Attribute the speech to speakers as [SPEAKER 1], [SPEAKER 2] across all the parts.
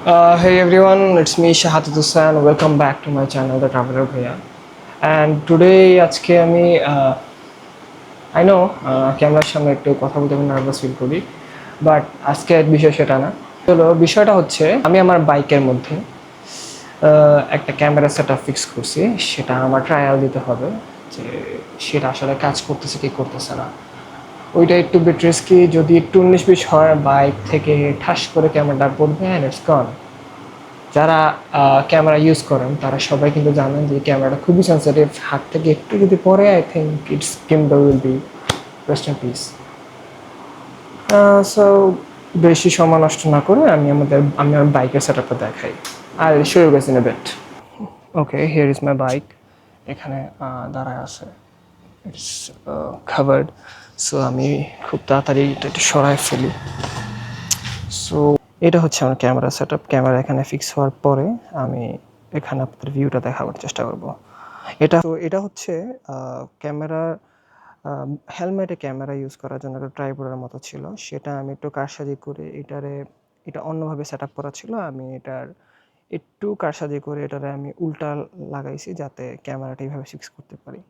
[SPEAKER 1] Hey everyone, it's me Shahadat Hussain. Welcome back to my channel, The Traveler Bhaiya. And today আজকে আমি I know ক্যামেরার সামনে একটু কথা বলতে আমি নার্ভাস ফিল করি, বাট আজকের বিষয় সেটা না। চলো, বিষয়টা হচ্ছে আমি আমার বাইকের মধ্যে একটা ক্যামেরা সেট আপ ফিক্স করছি। সেটা আমার ট্রায়াল দিতে হবে যে সেটা আসলে কাজ করতেছে কি করতেছে না। ওইটা একটু বিট রিস্কি, যদি একটু 19-20 হয় বাইক থেকে ঠাস করে ক্যামেরাটা পড়বে অ্যান্ড ইটস গন। যারা ক্যামেরা ইউজ করেন তারা সবাই কিন্তু জানেন যে ক্যামেরাটা খুবই সেন্সিটিভ। হাত থেকে একটু যদি পরে I think it's gimbal will be rest in peace. So বেশি সময় নষ্ট না করে আমি আমার বাইকের সেট আপটা দেখাই। আর show you guys in a bit. Okay, here is my bike. এখানে দাঁড়ায় আছে, ইটস কাভার্ড। সো আমি খুব তাড়াতাড়ি এটা একটু সরায় ফেলি। সো এটা হচ্ছে আমার ক্যামেরা সেট আপ। ক্যামেরা এখানে ফিক্স হওয়ার পরে আমি এখানে আপনাদের ভিউটা দেখাবার চেষ্টা করব। এটা হচ্ছে ক্যামেরার হেলমেটে ক্যামেরা ইউজ করার জন্য একটা ট্রাইপডের মতো ছিল। সেটা আমি একটু কারসাজি করে এটা অন্যভাবে সেট আপ করা ছিল। আমি এটার একটু কারসাজি করে এটারে আমি উল্টা লাগাইছি যাতে ক্যামেরাটা এইভাবে ফিক্স করতে পারি।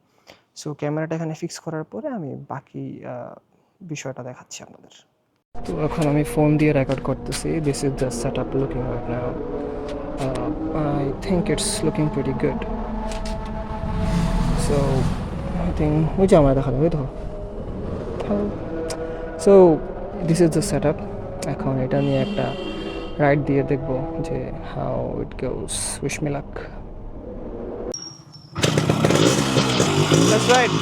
[SPEAKER 1] সো ক্যামেরাটা এখানে ফিক্স করার পরে আমি বাকি বিষয়টা দেখাচ্ছি আপনাদের। তো এখন আমি ফোন দিয়ে রেকর্ড করতেছি। This is the set up looking right now. I think it's looking pretty good. So I think ওই যে আমার দেখা যাবে, দেখো। So this is the set up. এখন এটা নিয়ে একটা রাইড দিয়ে দেখবো যে how it goes. Wish me luck. That's right.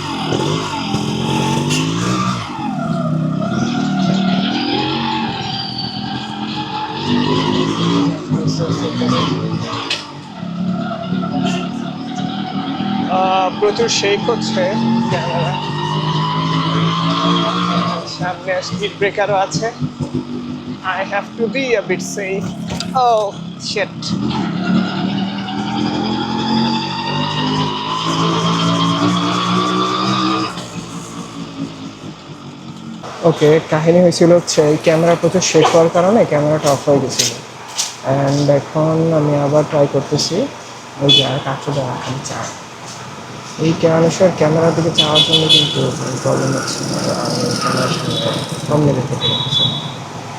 [SPEAKER 1] প্রচুর শেক হচ্ছে ক্যামেরা। সামনে স্পিড ব্রেকারও আছে। I have to be a bit safe. Oh shit. ওকে, কাহিনী হয়েছিল হচ্ছে এই ক্যামেরা প্রচুর শেক হওয়ার কারণে ক্যামেরাটা অফ হয়ে গেছিলো। অ্যান্ড এখন আমি আবার ট্রাই করতেছি। ওই যে আর কাছে দেওয়া এখন চাই এই মানুষের ক্যামেরার দিকে চাওয়ার জন্য কিন্তু প্রবলেম হচ্ছে। আমি ক্যামেরার সামনে কম মেরে থেকে রেখেছি।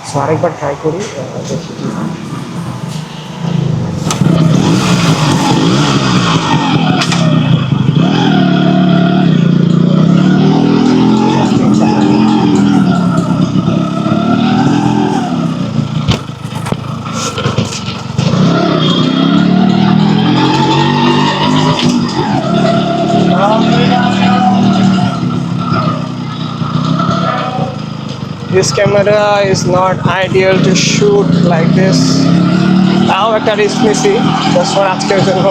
[SPEAKER 1] সো আরেকবার ট্রাই করি, দেখি কি হয়। This camera is not ideal to shoot like this. তাও একটা রিস্ক নিছি জাস্ট ফর আজকের জন্য।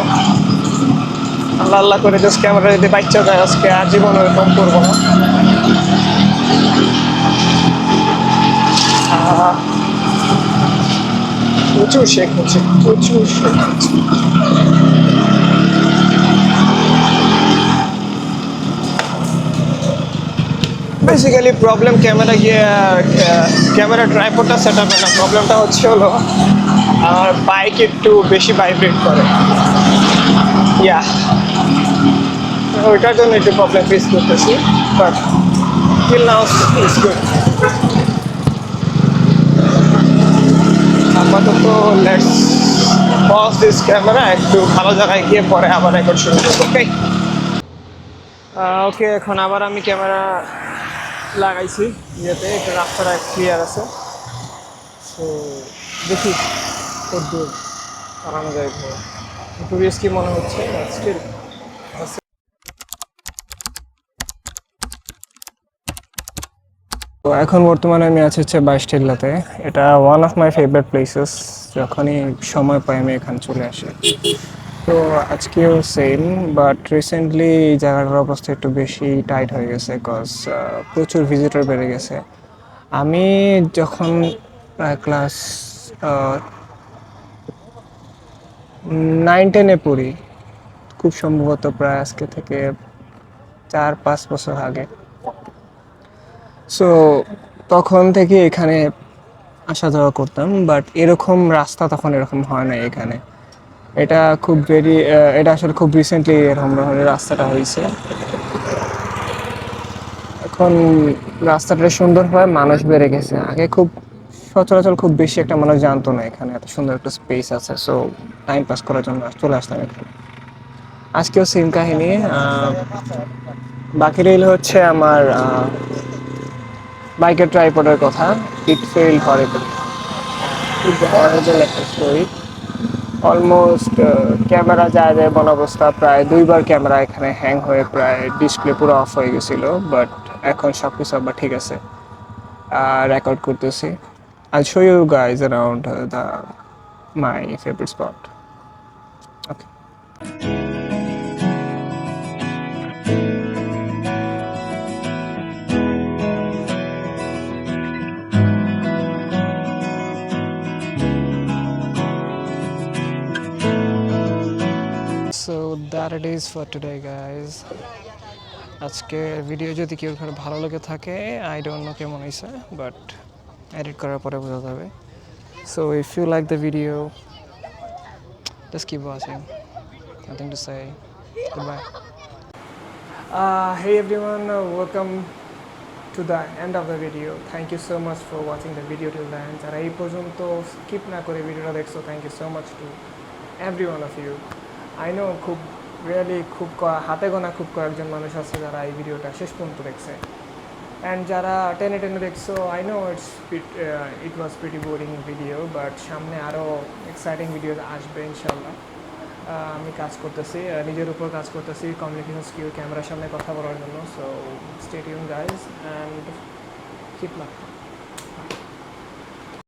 [SPEAKER 1] আল্লাহ আল্লাহ করে জাস্ট ক্যামেরা যদি বাচ্চা যায় আজকে আর জীবন ওরকম করবো না। প্রচুর শেখ হচ্ছে, প্রচুর শেখ হচ্ছে। বেসিক্যালি প্রবলেম ক্যামেরা ট্রাইপডটা সেট আপে না, প্রবলেমটা হচ্ছে হলো আমার বাইক একটু বেশি ভাইব্রেট করে। ইয়া, ওইটার জন্য একটু প্রবলেম ফেস করতেছি, but till now it's good. আপাতত লেটস পজ দিস ক্যামেরা, একটু ভালো জায়গায় গিয়ে পরে আবার রেকর্ড শুরু করবো। ওকে ওকে, এখন আবার আমি ক্যামেরা লাগাইছি ইয়েতে, একটু রাস্তাটা ক্লিয়ার আছে। তো দেখি কতদূর চালানো যায়। একটু রিস্কি মনে হচ্ছে স্টিল। তো এখন বর্তমানে আমি আছি হচ্ছে বাইশটিল্লাতে। এটা one of my favourite places. যখনই সময় পাই আমি এখানে চলে আসি। তো আজকেও সেম, বাট রিসেন্টলি এই জায়গাটার অবস্থা একটু বেশি টাইট হয়ে গেছে, কজ প্রচুর ভিজিটর বেড়ে গেছে। আমি যখন প্রায় ক্লাস 9-10-এ পড়ি, খুব সম্ভবত প্রায় আজকে থেকে 4-5 বছর আগে। সো তখন থেকে এখানে আসা যাওয়া করতাম, বাট এরকম রাস্তা তখন এরকম হয় না এখানে। এটা খুব এটা আসলে খুব রিসেন্টলি এরকম ধরনের রাস্তাটা হয়েছে। এখন রাস্তাটা সুন্দর হয়, মানুষ বেড়ে গেছে। আগে খুব সচরাচর খুব বেশি একটা মানুষ জানতো না এখানে এত সুন্দর একটা স্পেস আছে, সো টাইম পাস করার জন্য চলে আসতাম এখানে। আজকেও সেম কাহিনী। বাকি রইল হচ্ছে আমার বাইকের ট্রাইপডের কথা। ইট ফেইলড হরিবলি, খুব হরিবল একটা স্টোরি। অলমোস্ট ক্যামেরা যায় যায় বন অবস্থা, প্রায় 2বার ক্যামেরা এখানে হ্যাং হয়ে প্রায় ডিসপ্লে পুরো অফ হয়ে গেছিল, বাট এখন সব কিছু আবার ঠিক আছে। রেকর্ড করতেছি। I'll show you guys around the my favorite spot. Okay. So that it is for today, guys. আজকে ভিডিও যদি কেউ ভালো লেগে থাকে, আই ডোন্ট নো কেমন হয়েছে, বাট এডিট করার পরে বোঝা যাবে। So if you like the video, just keep watching. Nothing to say. Goodbye. Hey everyone, welcome to the end of the video. Thank you so much for watching the video till the end. যারা এই পর্যন্ত skip না করে ভিডিওটা দেখছো, thank you so much to every one of you. I know খুব really খুব হাতে গোনা খুব কয়েকজন মানুষ আছে যারা এই ভিডিওটা শেষ পর্যন্ত দেখছে। অ্যান্ড যারা টেনে টেনে দেখছো, I know it was pretty boring video, but সামনে আরও এক্সাইটিং ভিডিও আসবে ইনশাল্লাহ। আমি কাজ করতেছি, নিজের উপর কাজ করতেছি, কমিউনিকেশন স্কিল, ক্যামেরার সামনে কথা বলার জন্য। So stay tune guys and keep love.